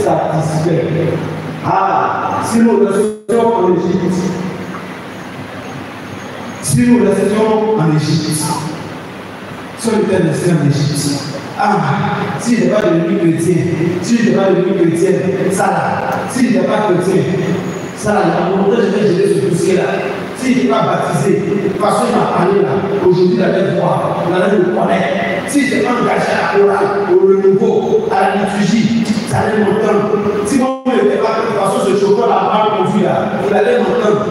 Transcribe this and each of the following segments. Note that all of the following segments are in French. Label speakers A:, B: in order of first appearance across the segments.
A: satisfait. Ah, si nous restions en Égypte, si on était resté en Égypte, si je n'ai pas devenu chrétien, ça là, si je n'ai pas chrétien, ça là, il y a longtemps je vais gérer ce dossier-là. Si je n'ai pas baptisé, parce qu'il m'a parlé là, aujourd'hui, la même voix, la même le connaît. Si je n'ai pas engagé à la chorale, au renouveau, à la liturgie, ça allait m'entendre. Si moi, je n'étais pas, de toute façon, ce chauffeur là, mal conduit là, il allait m'entendre.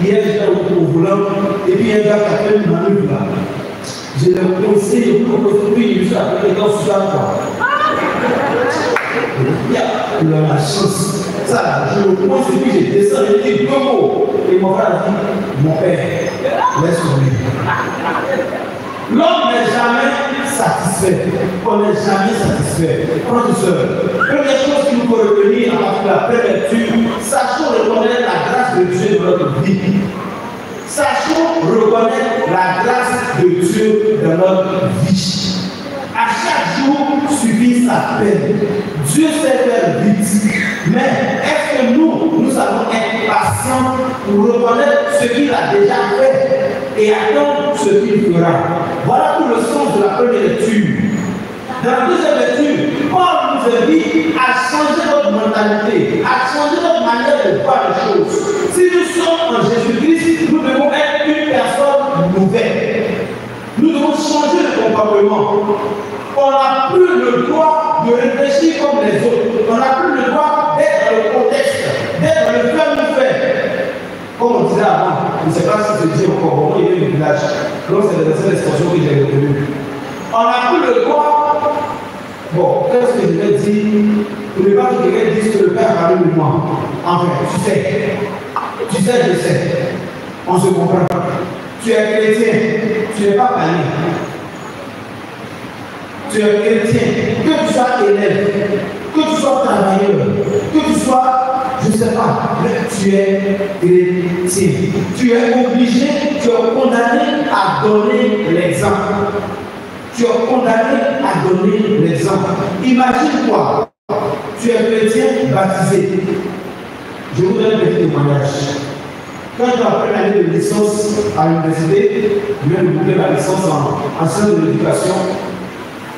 A: Hier, j'étais au volant, et puis un gars qui a fait une manœuvre là. Je l'ai conseillé, je lui ai dit, je suis appelé dans ce soir. Il a la chance. Ça là, je pense que j'ai descendu, j'ai dit deux mots. Et mon frère a dit, mon père, laisse tomber. L'homme n'est jamais satisfait. On n'est jamais satisfait. Frères et sœurs, première chose qu'il nous faut retenir à partir de la première lecture, sachons reconnaître la grâce de Dieu dans notre vie. Sachons reconnaître la grâce de Dieu dans notre vie. À chaque jour suffit sa peine. Dieu sait faire vite. Mais est-ce que nous allons être patients pour reconnaître ce qu'il a déjà fait et attendre ce qu'il fera? Voilà tout le sens de la première lecture. Dans la deuxième lecture, Paul nous invite à changer notre mentalité, à changer notre manière de voir les choses. Si nous sommes en Jésus-Christ, nous devons être une personne nouvelle. Nous devons changer de comportement. On n'a plus le droit de réfléchir comme les autres. On n'a plus le droit d'être dans le contexte, d'être dans le fait. Comme on disait avant, je ne sais pas si c'est dit encore, on est dans le village. Donc c'est la seule expression que j'ai retenue. On n'a plus le droit. Bon, qu'est-ce que je vais dire? Pour ne pas que quelqu'un dise que le Père parle de moi. Enfin, tu sais, je sais. On se comprend. Tu es chrétien, tu n'es pas païen. Tu es chrétien, que tu sois élève, que tu sois travailleur, que tu sois, je ne sais pas, mais tu es chrétien. Tu es obligé, tu es condamné à donner l'exemple. Tu es condamné à donner l'exemple. Imagine-toi, tu es chrétien baptisé. Je vous donne un petit témoignage. Quand j'ai appris l'année de licence à l'université, je viens de boucler ma licence en sciences de l'éducation.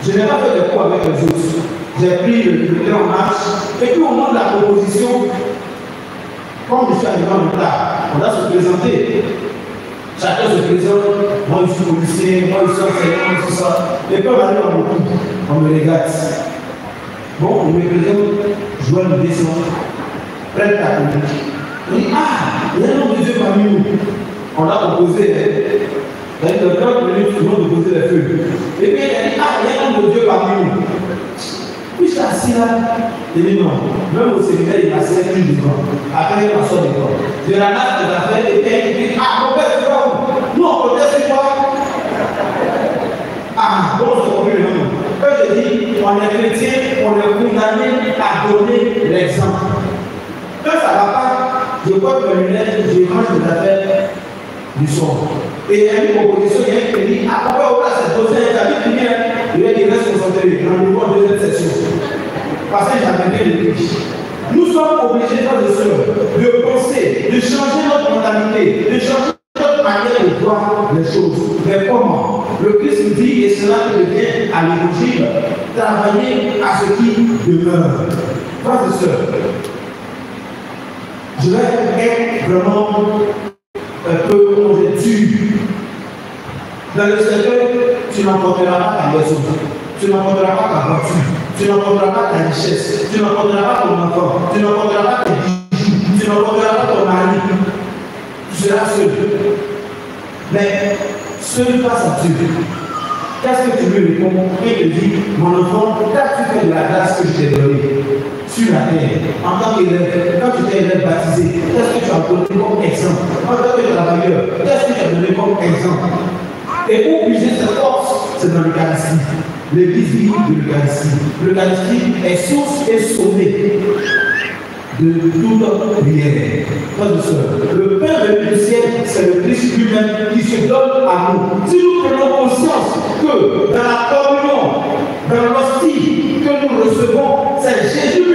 A: Je n'ai pas fait de cours avec les autres. J'ai pris le livre en marche. Et puis au moment de la proposition, comme je suis arrivé en retard, on a se présenter. Chacun se présente. Moi je suis policier, moi je suis enseignant, moi je suis ça. Et puis on arrive à mon coup, on me regarde. Bon, on me présente, je vois une descente. Prête à conduire. On dit, il y a un homme de Dieu parmi nous. On a proposé, dans une 30 minutes, tout le monde poser les feuilles. Et puis, elle dit, il y a un homme de Dieu parmi nous. Puis je suis assis là, il dit non. Même au séminaire, il m'a servi du temps. Après, il m'a sorti du temps. Je la nage de la fête, et puis elle dit, mon père, c'est quoi? Nous, on connaît c'est quoi? Bon, c'est compris le nom. Quand je dis, on est chrétien, on est condamné à donner l'exemple. Quand ça ne va pas, je porte mes lunettes, je mange de la fête du soir. Et il y a une proposition, il y a une qui dit, pourquoi on a cette deuxième établie primaire? Il y a des restes concentrés, rendez-vous en deuxième section. Parce que j'avais bien le prix. Nous sommes obligés, frères et sœurs, de penser, de changer notre mentalité, de changer notre manière de voir les choses. Mais comment? Le Christ nous dit, et cela devient à l'évangile, travailler à ce qui demeure. Frères et sœurs, je vais être vraiment un peu dur. Dans le cercueil, tu n'emporteras pas ta maison, tu n'emporteras pas ta voiture, tu n'emporteras pas ta richesse, tu n'emporteras pas ton enfant, tu n'emporteras pas tes bijoux, tu n'emporteras pas ton mari. Tu seras seul. Mais seul face à Dieu. Qu'est-ce que tu veux répondre? Et te dit, mon enfant, qu'as-tu fait de la grâce que je t'ai donnée sur la terre, en tant qu'élève, quand tu t'es élève baptisé, qu'est-ce que tu as donné comme exemple? En tant que travailleur, qu'est-ce que tu as donné comme exemple? Et pour puiser cette force, c'est dans l'Eucharistie. L'église vit de l'Eucharistie. L'Eucharistie est source et sommet de toute prière. Frères et sœurs, le pain venu du ciel, c'est le Christ lui-même qui se donne à nous. Si nous prenons conscience que dans la communion, dans l'hostie que nous recevons, c'est Jésus